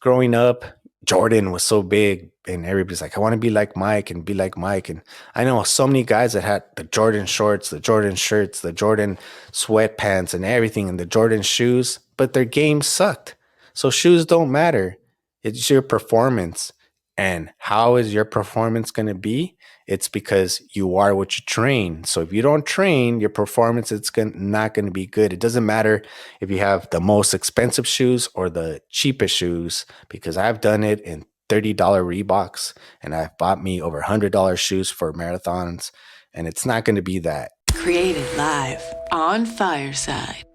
growing up, Jordan was so big, and everybody's like, I want to be like Mike and be like Mike. And I know so many guys that had the Jordan shorts, the Jordan shirts, the Jordan sweatpants, and everything, and the Jordan shoes, but their game sucked. So shoes don't matter. It's your performance. And how is your performance going to be? It's because you are what you train. So if you don't train, your performance not going to be good. It doesn't matter if you have the most expensive shoes or the cheapest shoes, because I've done it in $30 Reeboks, and I've bought me over $100 shoes for marathons, and it's not going to be that. Created live on Fireside.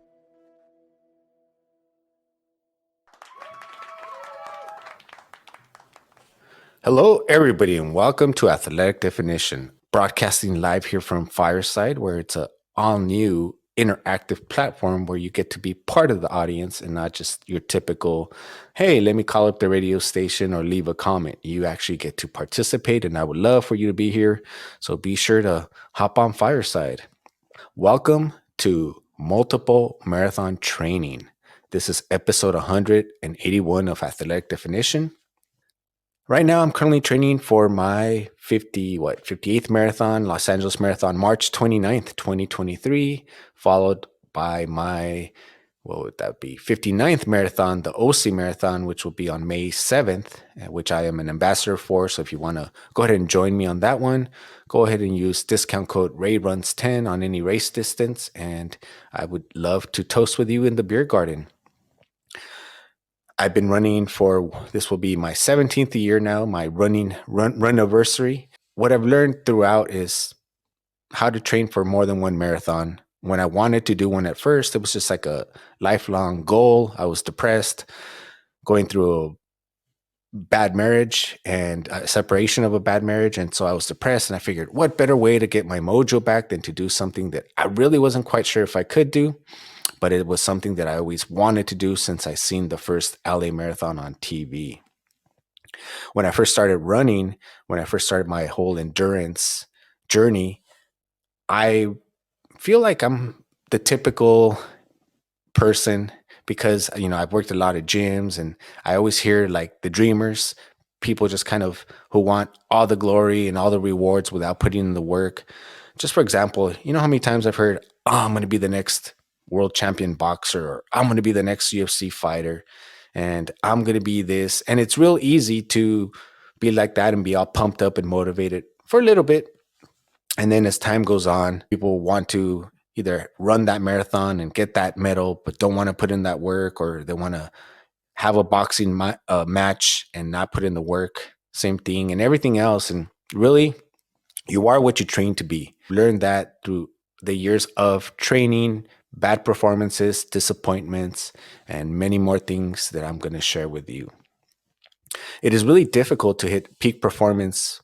Hello, everybody, and welcome to Athletic Definition, broadcasting live here from Fireside, where it's a all new interactive platform where you get to be part of the audience and not just your typical, hey, let me call up the radio station or leave a comment. You actually get to participate, and I would love for you to be here. So be sure to hop on Fireside. Welcome to Multiple Marathon Training. This is episode 181 of Athletic Definition. Right now, I'm currently training for my 58th marathon, Los Angeles Marathon, March 29th, 2023, followed by my, what would that be, 59th marathon, the OC Marathon, which will be on May 7th, which I am an ambassador for. So if you want to go ahead and join me on that one, go ahead and use discount code RayRuns10 on any race distance, and I would love to toast with you in the beer garden. I've been running for, this will be my 17th year now, my run anniversary. What I've learned throughout is how to train for more than one marathon. When I wanted to do one at first, it was just like a lifelong goal. I was depressed, going through a bad marriage and a separation of a bad marriage. And so I was depressed, and I figured, what better way to get my mojo back than to do something that I really wasn't quite sure if I could do, but it was something that I always wanted to do since I seen the first LA Marathon on TV. When I first started running, when I first started my whole endurance journey, I feel like I'm the typical person because, I've worked a lot of gyms, and I always hear like the dreamers, people just kind of who want all the glory and all the rewards without putting in the work. Just for example, you know how many times I've heard, oh, I'm going to be the next world champion boxer, or I'm going to be the next UFC fighter, and I'm going to be this. And it's real easy to be like that and be all pumped up and motivated for a little bit. And then as time goes on, people want to either run that marathon and get that medal, but don't want to put in that work, or they want to have a boxing match and not put in the work. Same thing and everything else. And really, you are what you train to be. Learn that through the years of training, bad performances, disappointments, and many more things that I'm going to share with you. It is really difficult to hit peak performance,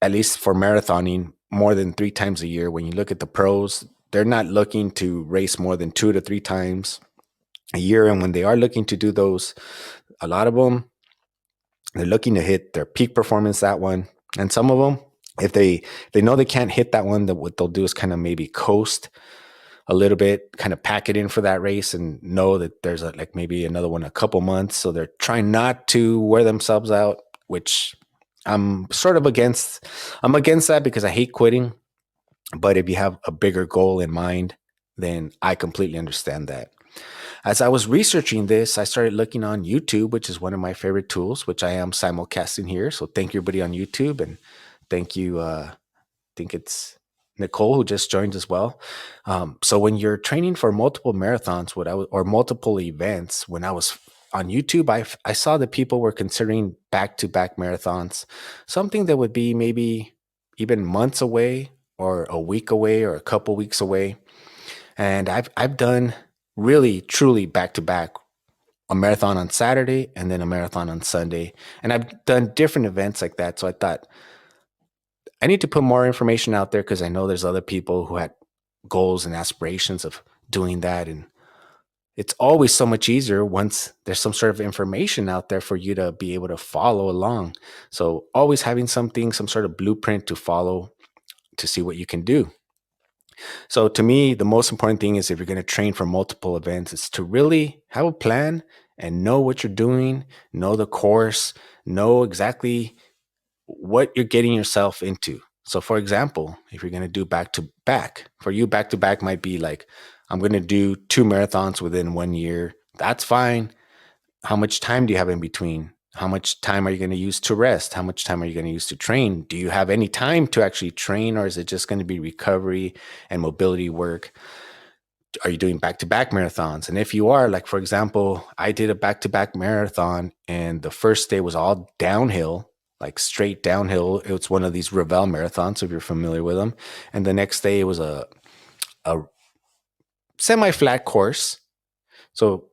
at least for marathoning, more than 3 times a year. When you look at the pros, they're not looking to race more than 2 to 3 times a year. And when they are looking to do those, a lot of them, they're looking to hit their peak performance, that one. And some of them, if they know they can't hit that one, that what they'll do is kind of maybe coast a little bit, kind of pack it in for that race, and know that there's like maybe another one in a couple months. So they're trying not to wear themselves out, which I'm sort of against. I'm against that because I hate quitting. But if you have a bigger goal in mind, then I completely understand that. As I was researching this, I started looking on YouTube, which is one of my favorite tools, which I am simulcasting here. So thank you, everybody on YouTube, and thank you. I think it's Nicole who just joined as well. So when you're training for multiple marathons, or multiple events, when I was on YouTube, I saw that people were considering back-to-back marathons, something that would be maybe even months away, or a week away, or a couple weeks away. And I've done really truly back to back, a marathon on Saturday and then a marathon on Sunday. And I've done different events like that. So I thought I need to put more information out there, because I know there's other people who had goals and aspirations of doing that. And it's always so much easier once there's some sort of information out there for you to be able to follow along. So always having something, some sort of blueprint to follow to see what you can do. So to me, the most important thing is, if you're going to train for multiple events, is to really have a plan and know what you're doing, know the course, know exactly what you're getting yourself into. So, for example, if you're going to do back to back, for you, back to back might be like, I'm going to do 2 marathons within 1 year. That's fine. How much time do you have in between? How much time are you going to use to rest? How much time are you going to use to train? Do you have any time to actually train, or is it just going to be recovery and mobility work? Are you doing back to back marathons? And if you are, like, for example, I did a back to back marathon, and the first day was all downhill, like straight downhill. It was one of these Revel marathons, if you're familiar with them. And the next day it was a semi flat course. So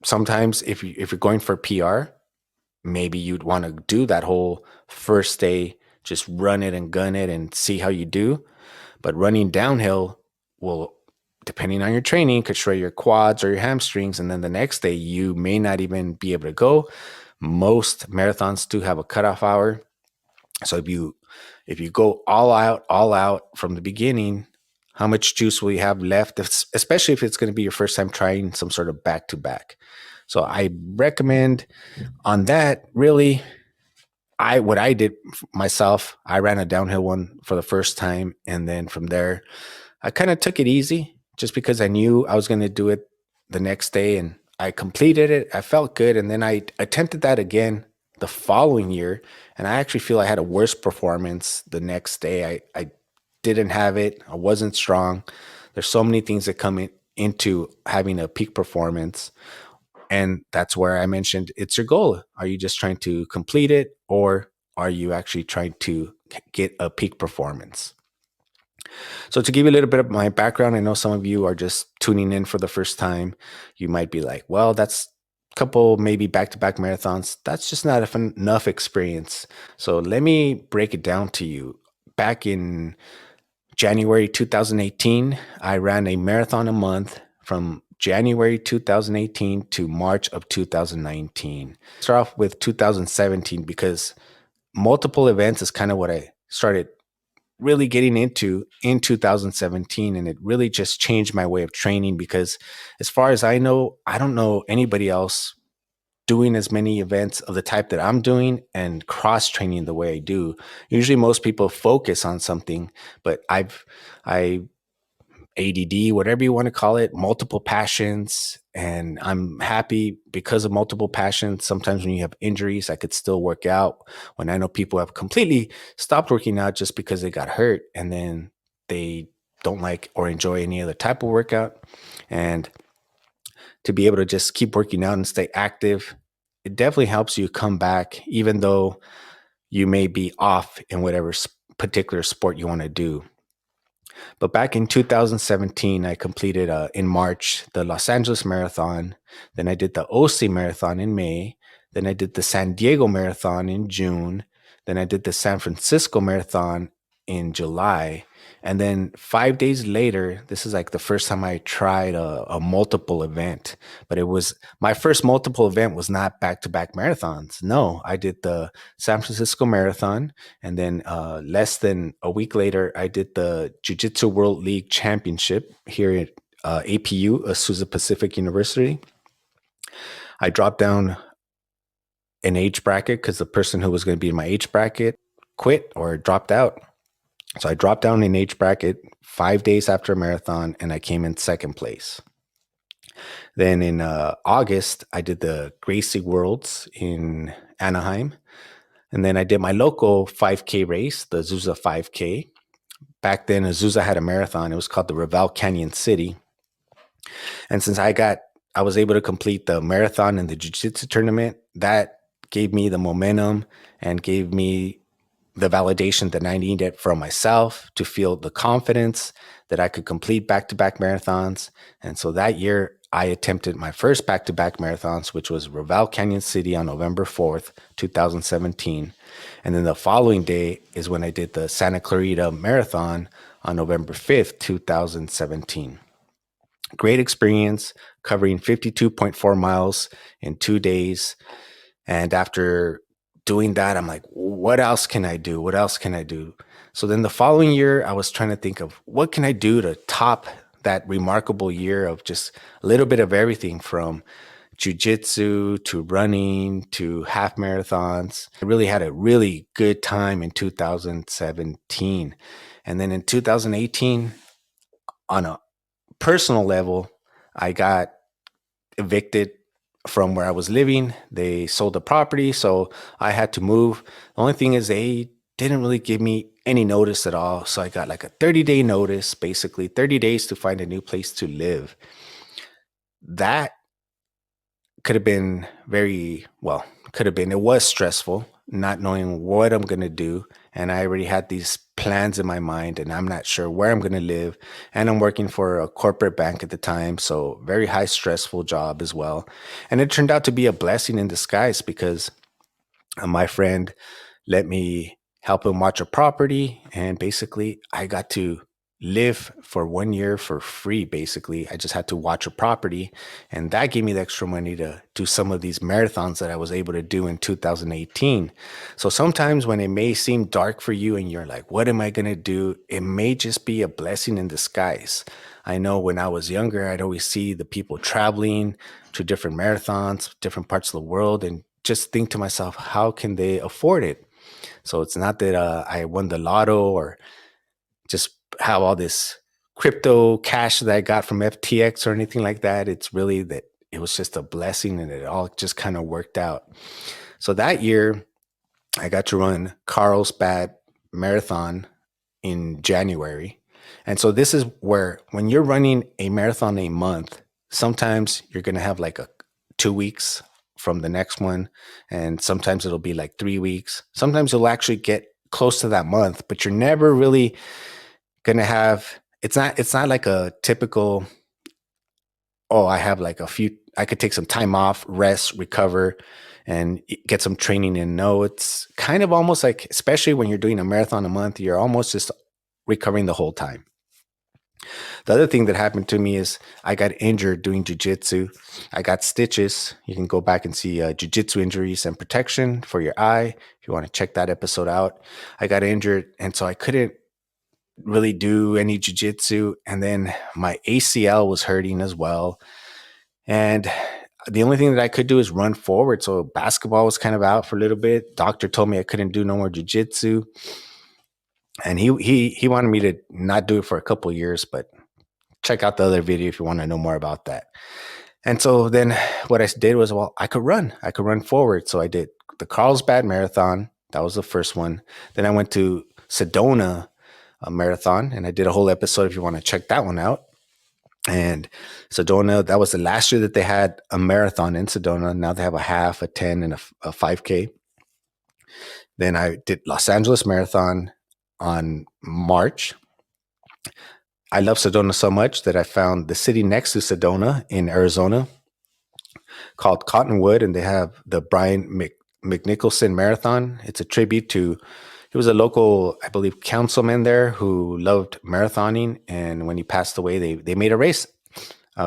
sometimes if you're going for PR, maybe you'd want to do that whole first day, just run it and gun it and see how you do. But running downhill will, depending on your training, could shred your quads or your hamstrings. And then the next day, you may not even be able to go. Most marathons do have a cutoff hour. So if you go all out from the beginning, how much juice will you have left? Especially if it's going to be your first time trying some sort of back to back. So I recommend on that, really, what I did myself, I ran a downhill one for the first time, and then from there, I kind of took it easy just because I knew I was going to do it the next day, and I completed it. I felt good, and then I attempted that again the following year, and I actually feel I had a worse performance the next day. I didn't have it. I wasn't strong. There's so many things that come into having a peak performance. And that's where I mentioned it's your goal. Are you just trying to complete it, or are you actually trying to get a peak performance? So, to give you a little bit of my background, I know some of you are just tuning in for the first time. You might be like, well, that's a couple maybe back to back marathons. That's just not enough experience. So, let me break it down to you. Back in January 2018, I ran a marathon a month from January 2018 to March of 2019. Start off with 2017 because multiple events is kind of what I started really getting into in 2017. And it really just changed my way of training because, as far as I know, I don't know anybody else doing as many events of the type that I'm doing and cross training the way I do. Usually most people focus on something, but I ADD, whatever you want to call it, multiple passions. And I'm happy because of multiple passions. Sometimes when you have injuries, I could still work out. When I know people have completely stopped working out just because they got hurt, and then they don't like or enjoy any other type of workout. And to be able to just keep working out and stay active, it definitely helps you come back, even though you may be off in whatever particular sport you want to do. But back in 2017, I completed in March the Los Angeles Marathon. Then I did the OC Marathon in May. Then I did the San Diego Marathon in June. Then I did the San Francisco Marathon in July. And then 5 days later, this is like the first time I tried a multiple event. But it was my first multiple event was not back to back marathons. No, I did the San Francisco Marathon. And then less than a week later, I did the Jiu Jitsu World League Championship here at APU, Azusa Pacific University. I dropped down an age bracket because the person who was going to be in my age bracket quit or dropped out. So I dropped down in age bracket 5 days after a marathon, and I came in second place. Then in August, I did the Gracie Worlds in Anaheim. And then I did my local 5K race, the Azusa 5K. Back then, Azusa had a marathon. It was called the Revel Canyon City. And since I was able to complete the marathon and the jiu-jitsu tournament, that gave me the momentum and gave me the validation that I needed from myself to feel the confidence that I could complete back-to-back marathons. And so that year, I attempted my first back-to-back marathons, which was Revel Canyon City on November 4th, 2017. And then the following day is when I did the Santa Clarita Marathon on November 5th, 2017. Great experience, covering 52.4 miles in 2 days. And after doing that, I'm like, what else can I do? What else can I do? So then the following year, I was trying to think of what can I do to top that remarkable year of just a little bit of everything, from jujitsu to running to half marathons. I really had a really good time in 2017. And then in 2018, on a personal level, I got evicted from where I was living. They sold the property, so I had to move. The only thing is they didn't really give me any notice at all. So I got like a 30-day notice, basically 30 days to find a new place to live. That could have been it was stressful not knowing what I'm going to do. And I already had these plans in my mind, and I'm not sure where I'm going to live. And I'm working for a corporate bank at the time. So, very high stressful job as well. And it turned out to be a blessing in disguise because my friend let me help him watch a property. And basically, I got to live for 1 year for free. Basically, I just had to watch a property. And that gave me the extra money to do some of these marathons that I was able to do in 2018. So sometimes when it may seem dark for you and you're like, what am I going to do? It may just be a blessing in disguise. I know when I was younger, I'd always see the people traveling to different marathons, different parts of the world, and just think to myself, how can they afford it? So it's not that I won the lotto or just have all this crypto cash that I got from FTX or anything like that. It's really that it was just a blessing and it all just kind of worked out. So that year, I got to run Carlsbad Marathon in January. And so this is where when you're running a marathon a month, sometimes you're going to have like a 2 weeks from the next one. And sometimes it'll be like 3 weeks. Sometimes you'll actually get close to that month, but you're never really going to have, it's not like a typical, oh, I have like I could take some time off, rest, recover, and get some training in. No, it's kind of almost like, especially when you're doing a marathon a month, you're almost just recovering the whole time. The other thing that happened to me is I got injured doing jujitsu. I got stitches. You can go back and see jujitsu injuries and protection for your eye if you want to check that episode out. I got injured, and so I couldn't really do any jujitsu. And then my ACL was hurting as well. And the only thing that I could do is run forward. So basketball was kind of out for a little bit. Doctor told me I couldn't do no more jujitsu. And he wanted me to not do it for a couple of years, but check out the other video if you want to know more about that. And so then what I did was, well, I could run forward. So I did the Carlsbad Marathon. That was the first one. Then I went to Sedona Marathon, and I did a whole episode if you want to check that one out. And Sedona, that was the last year that they had a marathon in Sedona. Now they have a half, a 10, and a 5K. Then I did Los Angeles Marathon on March. I love Sedona so much that I found the city next to Sedona in Arizona called Cottonwood, and they have the Brian McNicholson Marathon. It's a tribute to, he was a local, I believe, councilman there who loved marathoning, and when he passed away, they made a race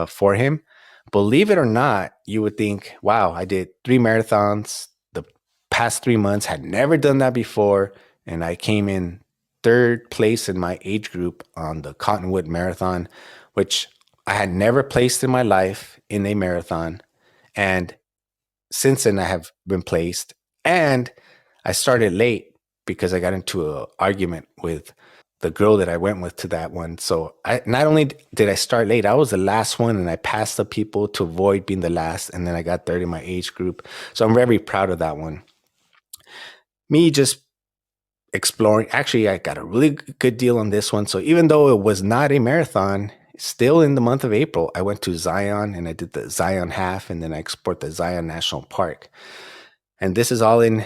for him. Believe it or not, you would think, wow, I did 3 marathons the past 3 months, had never done that before, and I came in 3rd place in my age group on the Cottonwood Marathon, which I had never placed in my life in a marathon. And since then, I have been placed. And I started late because I got into an argument with the girl that I went with to that one. So not only did I start late, I was the last one, and I passed the people to avoid being the last. And then I got 3rd in my age group. So I'm very proud of that one. Me just exploring. Actually, I got a really good deal on this one. So even though it was not a marathon, still in the month of April, I went to Zion and I did the Zion half, and then I explored the Zion National Park. And this is all in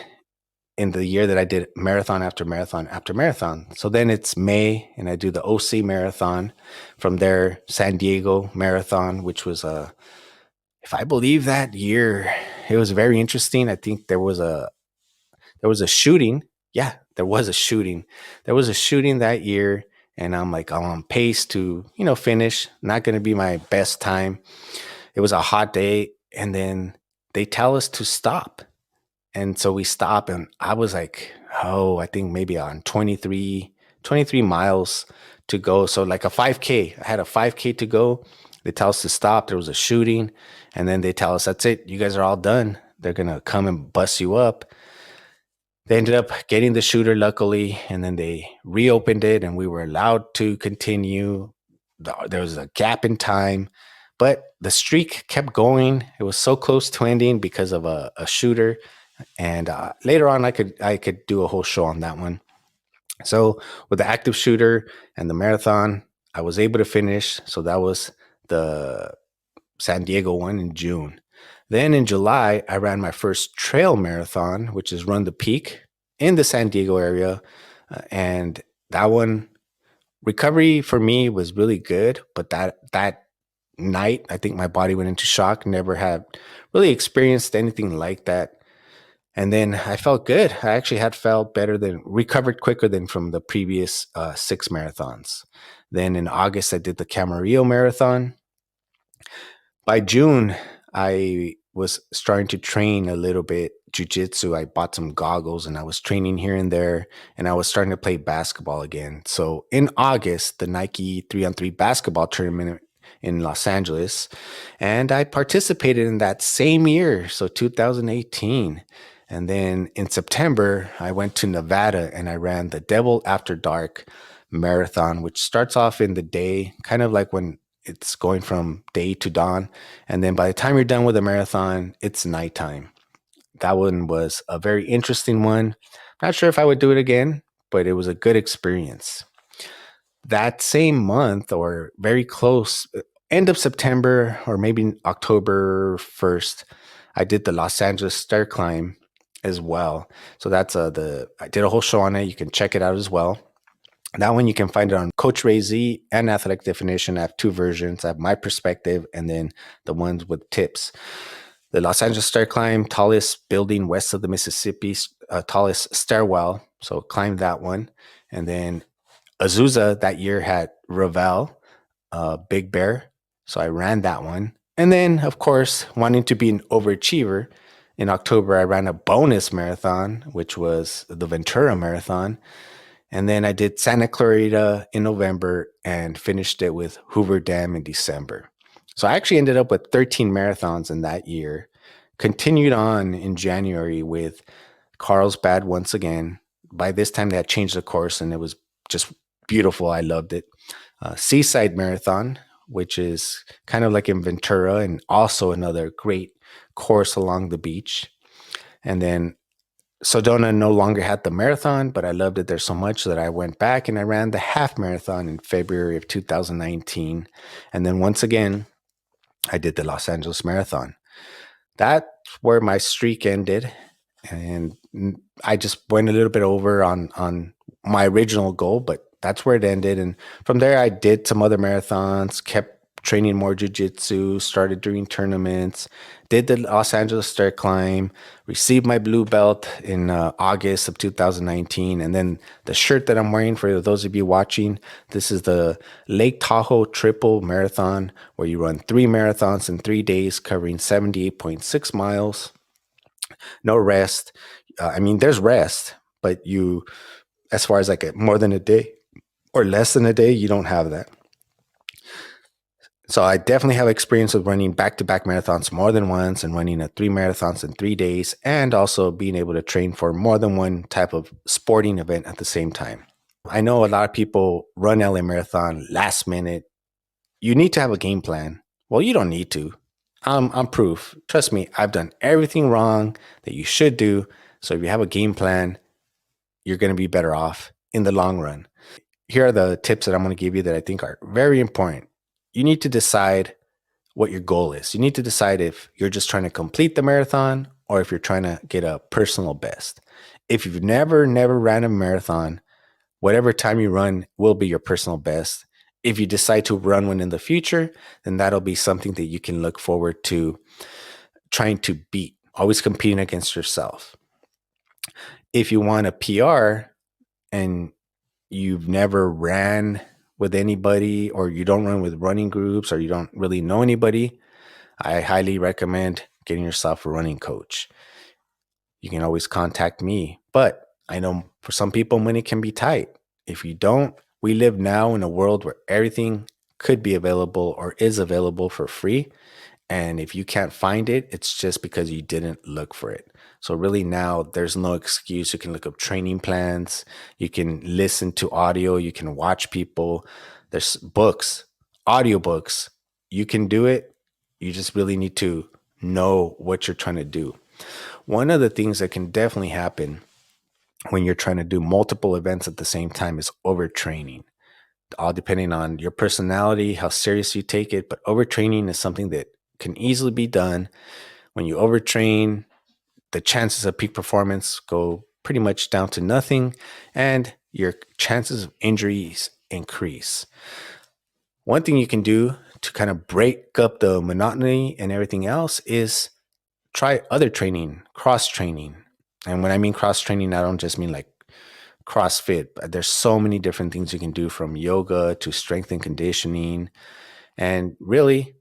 the year that I did marathon after marathon after marathon. So then it's May, and I do the OC Marathon. From there, San Diego Marathon, which was if I believe that year, it was very interesting. I think there was a shooting. Yeah, there was a shooting. There was a shooting that year, and I'm like, I'm on pace to, finish. Not going to be my best time. It was a hot day, and then they tell us to stop. And so we stop, and I was like, I think maybe on 23 miles to go. So like a 5K. I had a 5K to go. They tell us to stop. There was a shooting. And then they tell us, that's it. You guys are all done. They're going to come and bust you up. They ended up getting the shooter, luckily, and then they reopened it and we were allowed to continue. There was a gap in time, but the streak kept going. It was so close to ending because of a shooter. And later on, I could do a whole show on that one. So with the active shooter and the marathon, I was able to finish. So that was the San Diego one in June. Then in July, I ran my first trail marathon, which is Run the Peak in the San Diego area. And that one, recovery for me was really good. But that night, I think my body went into shock. Never had really experienced anything like that. And then I felt good. I actually had felt better than recovered quicker than from the previous 6 marathons. Then in August, I did the Camarillo Marathon. By June, I was starting to train a little bit jujitsu. I bought some goggles and I was training here and there, and I was starting to play basketball again. So in August, the Nike 3-on-3 basketball tournament in Los Angeles, and I participated in that same year, so 2018. And then in September, I went to Nevada and I ran the Devil After Dark marathon, which starts off in the day, kind of like when it's going from day to dawn. And then by the time you're done with the marathon, it's nighttime. That one was a very interesting one. Not sure if I would do it again, but it was a good experience. That same month, or very close, end of September or maybe October 1st, I did the Los Angeles Stair Climb as well. So that's I did a whole show on it. You can check it out as well. That one you can find it on Coach Ray Z and Athletic Definition. I have 2 versions. I have my perspective and then the ones with tips. The Los Angeles Stair Climb, tallest building west of the Mississippi, tallest stairwell. So climbed that one. And then Azusa that year had Ravel, Big Bear. So I ran that one. And then, of course, wanting to be an overachiever, in October, I ran a bonus marathon, which was the Ventura Marathon. And then I did Santa Clarita in November and finished it with Hoover Dam in December. So I actually ended up with 13 marathons in that year. Continued on in January with Carlsbad once again. By this time, they had changed the course and it was just beautiful. I loved it. Seaside Marathon, which is kind of like in Ventura and also another great course along the beach. And then Sedona no longer had the marathon, but I loved it there so much that I went back and I ran the half marathon in February of 2019. And then once again, I did the Los Angeles Marathon. That's where my streak ended. And I just went a little bit over on my original goal, but that's where it ended. And from there, I did some other marathons, kept training more jujitsu, started doing tournaments, did the Los Angeles Stair Climb, received my blue belt in August of 2019. And then the shirt that I'm wearing, for those of you watching, this is the Lake Tahoe Triple Marathon, where you run 3 marathons in 3 days, covering 78.6 miles. No rest. I mean, there's rest, but as far as like more than a day or less than a day, you don't have that. So I definitely have experience with running back-to-back marathons more than once and running 3 marathons in 3 days, and also being able to train for more than one type of sporting event at the same time. I know a lot of people run LA Marathon last minute. You need to have a game plan. Well, you don't need to. I'm proof. Trust me, I've done everything wrong that you should do. So if you have a game plan, you're going to be better off in the long run. Here are the tips that I'm going to give you that I think are very important. You need to decide what your goal is. You need to decide if you're just trying to complete the marathon or if you're trying to get a personal best. If you've never ran a marathon, whatever time you run will be your personal best. If you decide to run one in the future, then that'll be something that you can look forward to trying to beat, always competing against yourself. If you want a PR and you've never ran with anybody, or you don't run with running groups, or you don't really know anybody, I highly recommend getting yourself a running coach. You can always contact me, but I know for some people money can be tight. If you don't, we live now in a world where everything could be available or is available for free. And if you can't find it, it's just because you didn't look for it. So really now there's no excuse. You can look up training plans, you can listen to audio, you can watch people. There's books, audiobooks. You can do it. You just really need to know what you're trying to do. One of the things that can definitely happen when you're trying to do multiple events at the same time is overtraining, all depending on your personality, how serious you take it. But overtraining is something that can easily be done. When you overtrain, the chances of peak performance go pretty much down to nothing, and your chances of injuries increase. One thing you can do to kind of break up the monotony and everything else is try other training, cross training. And when I mean cross training, I don't just mean like CrossFit, but there's so many different things you can do, from yoga to strength and conditioning. And really,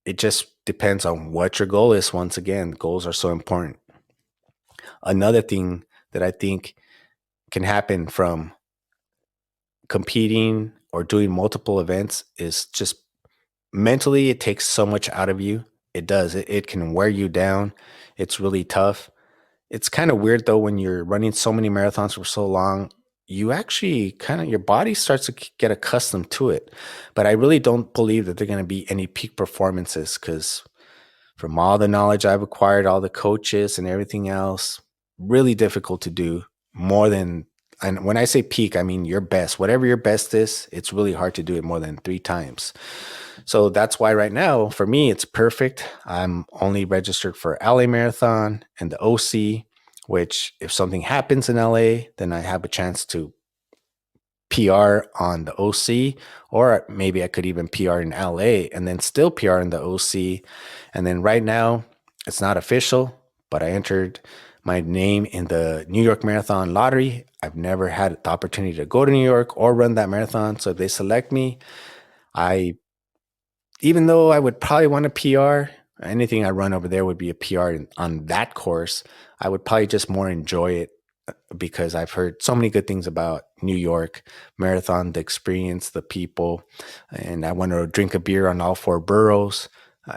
it just depends on what your goal is. Once again, goals are so important. Another thing that I think can happen from competing or doing multiple events is just mentally, it takes so much out of you. It does. It can wear you down. It's really tough. It's kind of weird though, when you're running so many marathons for so long, you actually kind of, your body starts to get accustomed to it. But I really don't believe that they're going to be any peak performances, because from all the knowledge I've acquired, all the coaches and everything else, really difficult to do more than, and when I say peak, I mean your best. Whatever your best is, it's really hard to do it more than 3 times. So that's why right now, for me, it's perfect. I'm only registered for LA Marathon and the OC, which if something happens in LA, then I have a chance to PR on the OC, or maybe I could even PR in LA and then still PR in the OC. And then right now, it's not official, but I entered my name in the New York Marathon lottery. I've never had the opportunity to go to New York or run that marathon. So if they select me, I, even though I would probably want a PR, anything I run over there would be a PR on that course. I would probably just more enjoy it, because I've heard so many good things about New York Marathon, the experience, the people, and I want to drink a beer on all 4 boroughs.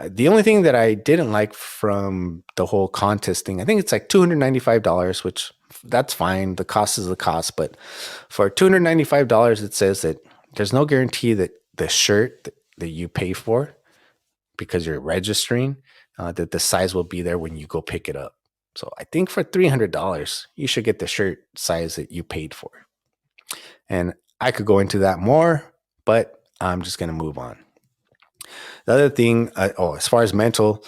The only thing that I didn't like from the whole contest thing, I think it's like $295, which that's fine. The cost is the cost. But for $295, it says that there's no guarantee that the shirt that you pay for, because you're registering, that the size will be there when you go pick it up. So I think for $300, you should get the shirt size that you paid for. And I could go into that more, but I'm just going to move on. The other thing, as far as mental,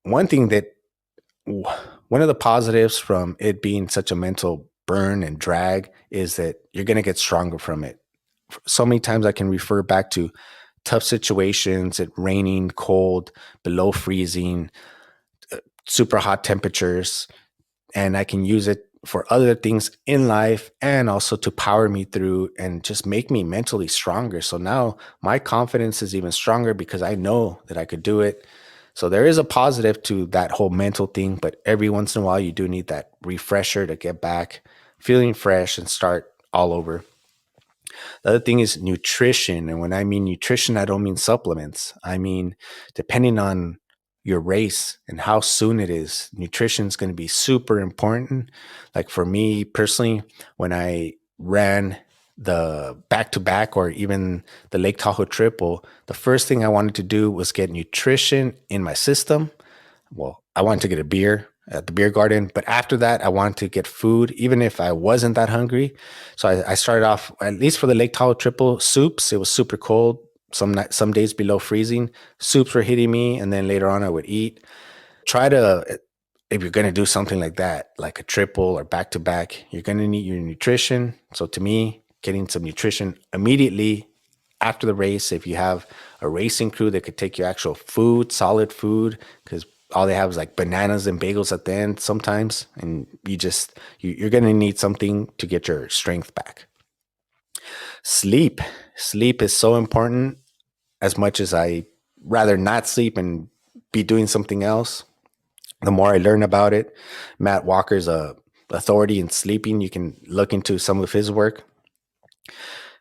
one thing that, one of the positives from it being such a mental burn and drag is that you're going to get stronger from it. So many times I can refer back to tough situations, it raining, cold, below freezing, super hot temperatures, and I can use it for other things in life and also to power me through and just make me mentally stronger. So now my confidence is even stronger because I know that I could do it. So there is a positive to that whole mental thing, but every once in a while you do need that refresher to get back feeling fresh and start all over. The other thing is nutrition. And when I mean nutrition, I don't mean supplements. I mean, depending on your race and how soon it is, nutrition is going to be super important. Like for me personally, when I ran the back to back or even the Lake Tahoe triple, the first thing I wanted to do was get nutrition in my system. Well, I wanted to get a beer at the beer garden, but after that, I wanted to get food, even if I wasn't that hungry. So I started off, at least for the Lake Tahoe triple, soups. It was super cold, some days below freezing. Soups were hitting me, and then later on, I would eat. Try to, if you're going to do something like that, like a triple or back to back, you're going to need your nutrition. So to me, getting some nutrition immediately after the race, if you have a racing crew that could take your actual food, solid food, because all they have is like bananas and bagels at the end sometimes, and you're going to need something to get your strength back. Sleep is so important. As much as I rather not sleep and be doing something else, the more I learn about it. Matt Walker's a authority in sleeping. You can look into some of his work.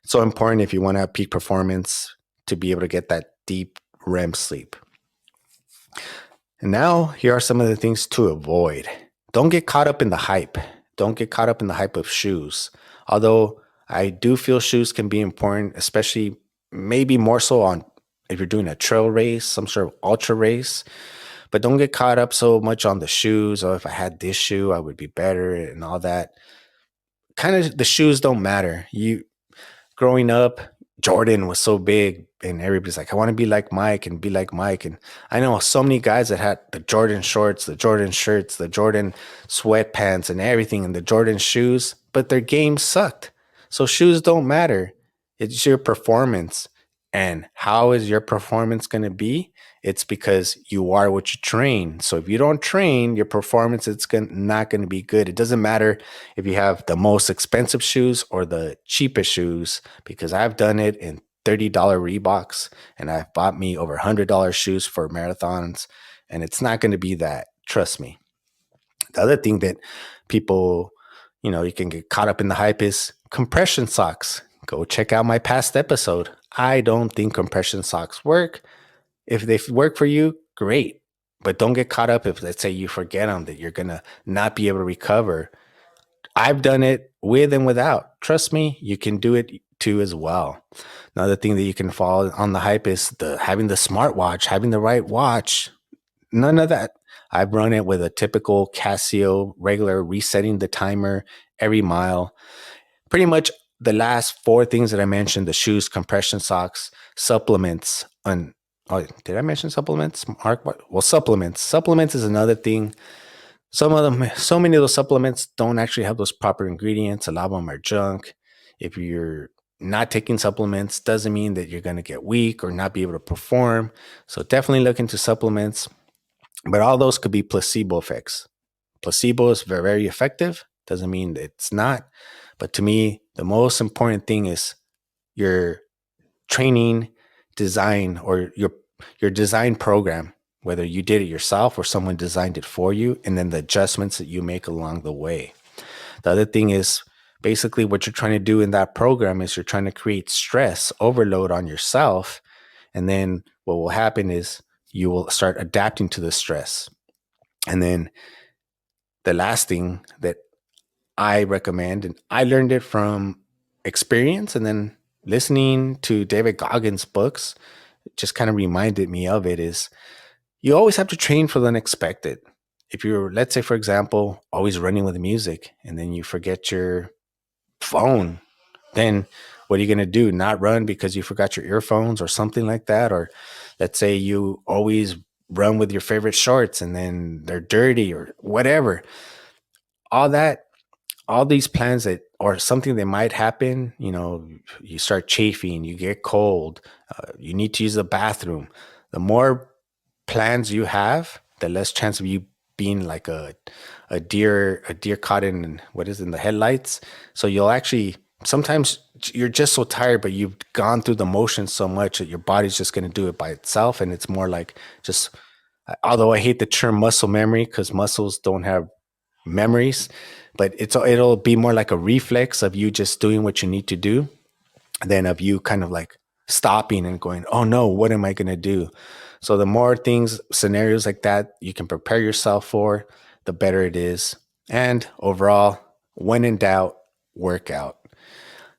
It's so important if you want to have peak performance to be able to get that deep REM sleep. And now, here are some of the things to avoid. Don't get caught up in the hype. Don't get caught up in the hype of shoes. Although I do feel shoes can be important, especially maybe more so on if you're doing a trail race, some sort of ultra race. But don't get caught up so much on the shoes. Or if I had this shoe, I would be better and all that. Kind of the shoes don't matter. You growing up, Jordan was so big, and everybody's like, I want to be like Mike and be like Mike. And I know so many guys that had the Jordan shorts, the Jordan shirts, the Jordan sweatpants, and everything, and the Jordan shoes, but their game sucked. So shoes don't matter. It's your performance. And how is your performance going to be? It's because you are what you train. So if you don't train, your performance not going to be good. It doesn't matter if you have the most expensive shoes or the cheapest shoes, because I've done it in $30 Reeboks, and I've bought me over $100 shoes for marathons, and it's not going to be that. Trust me. The other thing that people, you can get caught up in the hype is compression socks. Go check out my past episode. I don't think compression socks work. If they work for you, great. But don't get caught up if, let's say, you forget them, that you're going to not be able to recover. I've done it with and without. Trust me, you can do it too as well. Another thing that you can fall on the hype is having the smartwatch, having the right watch. None of that. I've run it with a typical Casio regular, resetting the timer every mile. Pretty much the last four things that I mentioned: the shoes, compression socks, supplements. Did I mention supplements, Mark? Well, supplements. Supplements is another thing. Some of them, so many of those supplements don't actually have those proper ingredients. A lot of them are junk. If you're not taking supplements, doesn't mean that you're going to get weak or not be able to perform. So definitely look into supplements. But all those could be placebo effects. Placebo is very, very effective. Doesn't mean that it's not. But to me, the most important thing is your training design, or your design program, whether you did it yourself or someone designed it for you, and then the adjustments that you make along the way. The other thing is basically what you're trying to do in that program is you're trying to create stress overload on yourself. And then what will happen is you will start adapting to the stress. And then the last thing that I recommend, and I learned it from experience and then listening to David Goggins' books, just kind of reminded me of it, is you always have to train for the unexpected. If you're, let's say, for example, always running with music and then you forget your phone, then what are you going to do? Not run because you forgot your earphones or something like that? Or let's say you always run with your favorite shorts and then they're dirty or whatever. All these plans that, or something that might happen, you start chafing, you get cold, you need to use the bathroom. The more plans you have, the less chance of you being like a deer caught in, what is it, in the headlights. So you'll actually, sometimes you're just so tired, but you've gone through the motions so much that your body's just going to do it by itself. And it's more like just, although I hate the term muscle memory because muscles don't have memories, but it'll be more like a reflex of you just doing what you need to do than of you kind of like stopping and going, oh no, what am I going to do? So the more scenarios like that you can prepare yourself for, the better it is. And overall, when in doubt, work out.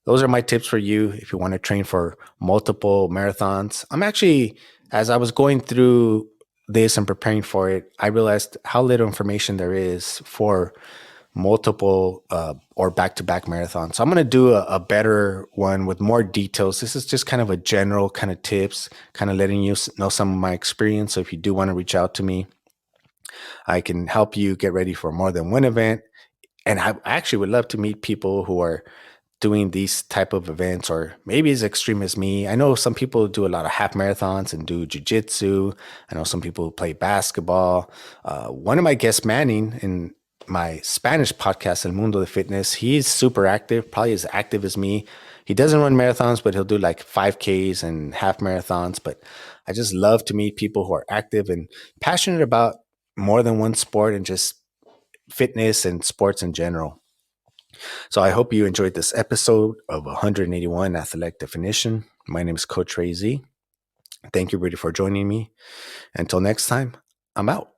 Those are my tips for you if you want to train for multiple marathons. I'm actually, as I was going through this and preparing for it, I realized how little information there is for multiple or back-to-back marathons. So I'm going to do a better one with more details. This is just kind of a general kind of tips, kind of letting you know some of my experience. So if you do want to reach out to me, I can help you get ready for more than one event. And I actually would love to meet people who are doing these type of events, or maybe as extreme as me. I know some people do a lot of half marathons and do jiu-jitsu. I know some people who play basketball. One of my guests, Manning, in my Spanish podcast, El Mundo de Fitness, he's super active, probably as active as me. He doesn't run marathons, but he'll do like 5Ks and half marathons. But I just love to meet people who are active and passionate about more than one sport and just fitness and sports in general. So I hope you enjoyed this episode of 181 Athletic Definition. My name is Coach Ray Z. Thank you, everybody, for joining me. Until next time, I'm out.